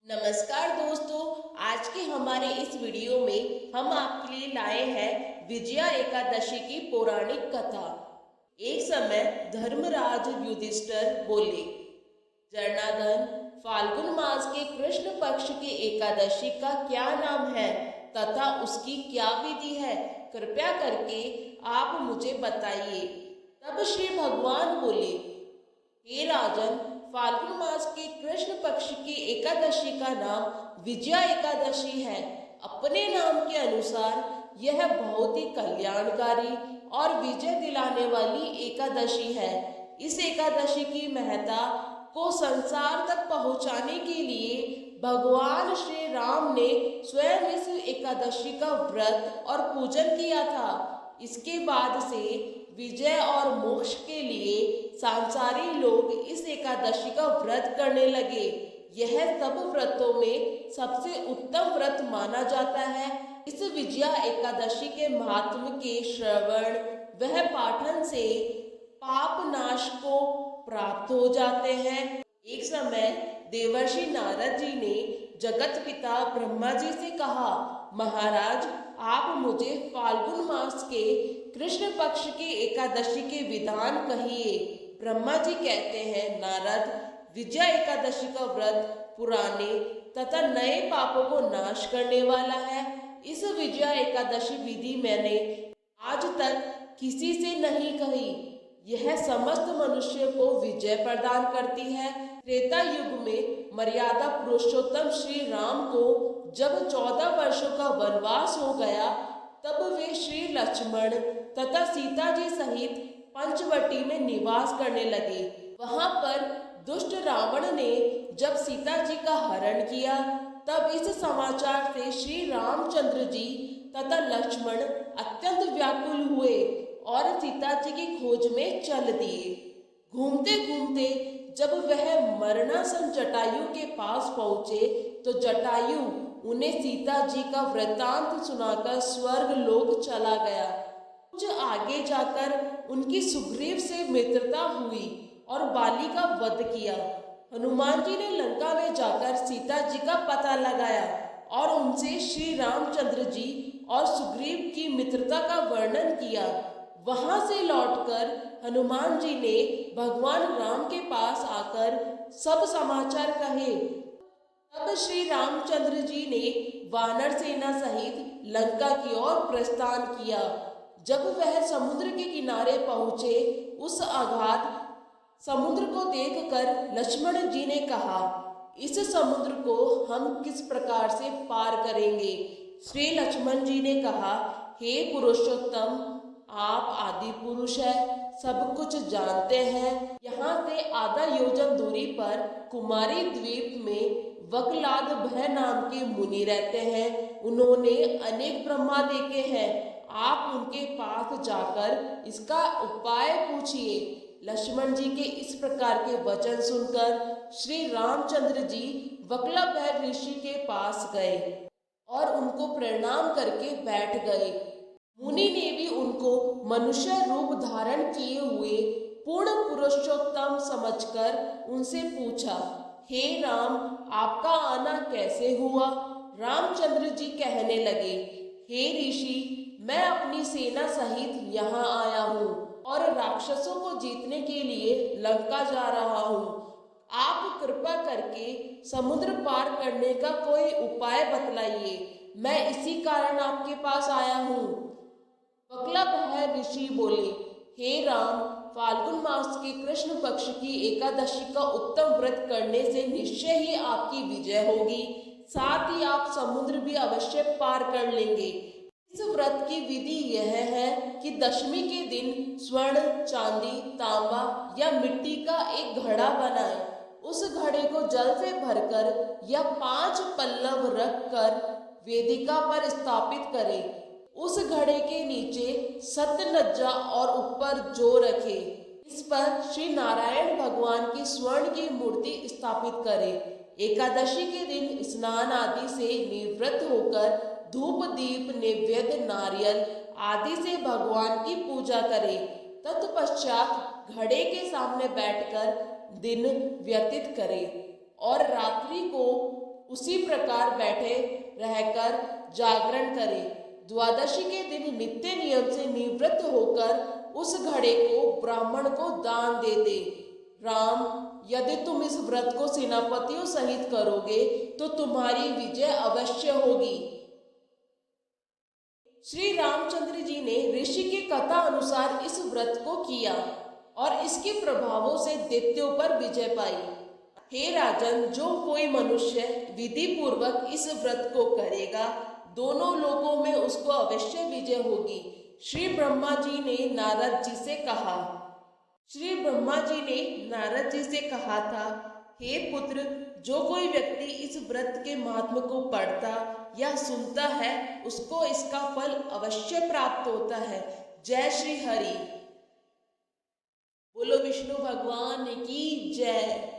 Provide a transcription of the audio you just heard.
नमस्कार दोस्तों। आज के हमारे इस वीडियो में हम आपके लिए लाए हैं विजया एकादशी की पौराणिक कथा। एक समय धर्मराज युधिष्ठिर बोले, जनार्दन, फाल्गुन मास के कृष्ण पक्ष की एकादशी का क्या नाम है तथा उसकी क्या विधि है? कृपया करके आप मुझे बताइए। तब श्री भगवान बोले, हे राजन, फाल्गुन मास के कृष्ण पक्ष की एकादशी का नाम विजया एकादशी है। अपने नाम के अनुसार यह बहुत ही कल्याणकारी और विजय दिलाने वाली एकादशी है। इस एकादशी की महत्ता को संसार तक पहुंचाने के लिए भगवान श्री राम ने स्वयं इस एकादशी का व्रत और पूजन किया था। इसके बाद से विजय और मोक्ष के लिए सांसारी लोग इस एकादशी का व्रत करने लगे। यह सब व्रतों में सबसे उत्तम व्रत माना जाता है। इस विजया एकादशी के महात्म के श्रवण वह पाठन से पाप नाश को प्राप्त हो जाते हैं। एक समय देवर्षि नारद जी ने जगत पिता ब्रह्मा जी से कहा, महाराज, आप मुझे फाल्गुन मास के कृष्ण पक्ष की एकादशी के विधान कहिए। ब्रह्मा जी कहते हैं, नारद, विजया एकादशी का व्रत पुराने तथा नए पापों को नाश करने वाला है। इस विजया एकादशी विधि मैंने आज तक किसी से नहीं कही। यह समस्त मनुष्य को विजय प्रदान करती है। त्रेता युग में मर्यादा पुरुषोत्तम श्री राम को जब 14 वर्षों का वनवास हो गया, तब वे श्री लक्ष्मण तथा सीता जी सहित पंचवटी में निवास करने लगे। वहां पर दुष्ट रावण ने जब सीता जी का हरण किया, तब इस समाचार से श्री रामचंद्र जी तथा लक्ष्मण अत्यंत व्याकुल हुए और सीता जी की खोज में चल दिए। घूमते घूमते जब वह मरणासन जटायु के पास पहुंचे, तो जटायु उन्हें सीता जी का वृतांत सुनाकर स्वर्ग लोक चला गया। कुछ आगे जाकर उनकी सुग्रीव से मित्रता हुई और बाली का वध किया। हनुमान जी ने लंका में जाकर सीता जी का पता लगाया और उनसे श्री रामचंद्र जी और सुग्रीव की मित्रता का वर्णन किया। वहां से लौटकर हनुमान जी ने भगवान राम के पास आकर सब समाचार कहे। तब श्री रामचंद्र जी ने वानर सेना सहित लंका की ओर प्रस्थान किया। जब वह समुद्र के किनारे पहुंचे, उस अगाध समुद्र को देखकर लक्ष्मण जी ने कहा, इस समुद्र को हम किस प्रकार से पार करेंगे? श्री लक्ष्मण जी ने कहा, हे पुरुषोत्तम, आप आदि पुरुष है, सब कुछ जानते हैं। यहाँ से आधा योजन दूरी पर कुमारी द्वीप में वकलाद भय नाम के मुनि रहते हैं। उन्होंने अनेक ब्रह्मा देखे हैं। आप उनके पास जाकर इसका उपाय पूछिए। लक्ष्मण जी के इस प्रकार के वचन सुनकर श्री रामचंद्र जी वकलाभय ऋषि के पास गए और उनको प्रणाम करके बैठ गए। मुनि ने भी उनको मनुष्य रूप धारण किए हुए पूर्ण पुरुषोत्तम समझकर उनसे पूछा, हे राम, आपका आना कैसे हुआ? रामचंद्र जी कहने लगे, हे ऋषि, मैं अपनी सेना सहित यहाँ आया हूँ और राक्षसों को जीतने के लिए लंका जा रहा हूँ। आप कृपा करके समुद्र पार करने का कोई उपाय बतलाइए। मैं इसी कारण आपके पास आया हूँ। वकलाभय ऋषि बोले, हे राम, फाल्गुन मास के कृष्ण पक्ष की एकादशी का उत्तम व्रत करने से निश्चय ही आपकी विजय होगी। साथ ही आप समुद्र भी अवश्य पार कर लेंगे। इस व्रत की विधि यह है कि दशमी के दिन स्वर्ण, चांदी, तांबा या मिट्टी का एक घड़ा बनाएं। उस घड़े को जल से भरकर या 5 पल्लव रखकर वेदिका पर स्थापित करें। उस घड़े के नीचे सतनज्जा और ऊपर जौ रखे। इस पर श्री नारायण भगवान की स्वर्ण की मूर्ति स्थापित करें। एकादशी के दिन स्नान आदि से निवृत्त होकर धूप, दीप, नैवेद्य, नारियल आदि से भगवान की पूजा करें। तत्पश्चात घड़े के सामने बैठकर दिन व्यतीत करें और रात्रि को उसी प्रकार बैठे रहकर जागरण करे। द्वादशी के दिन नित्य नियम से निवृत्त होकर उस घड़े को ब्राह्मण को दान दे दे। राम, यदि तुम इस व्रत को सेनापतियों सहित करोगे तो तुम्हारी विजय अवश्य होगी। श्री रामचंद्र जी ने ऋषि की कथा अनुसार इस व्रत को किया और इसके प्रभावों से दैत्यों पर विजय पाई। हे राजन, जो कोई मनुष्य विधि पूर्वक इस व्रत को करेगा, दोनों लोकों में उसको अवश्य विजय होगी। श्री ब्रह्मा जी ने नारद जी से कहा था, हे पुत्र, जो कोई व्यक्ति इस व्रत के महात्म्य को पढ़ता या सुनता है, उसको इसका फल अवश्य प्राप्त होता है। जय श्री हरि। बोलो विष्णु भगवान की जय।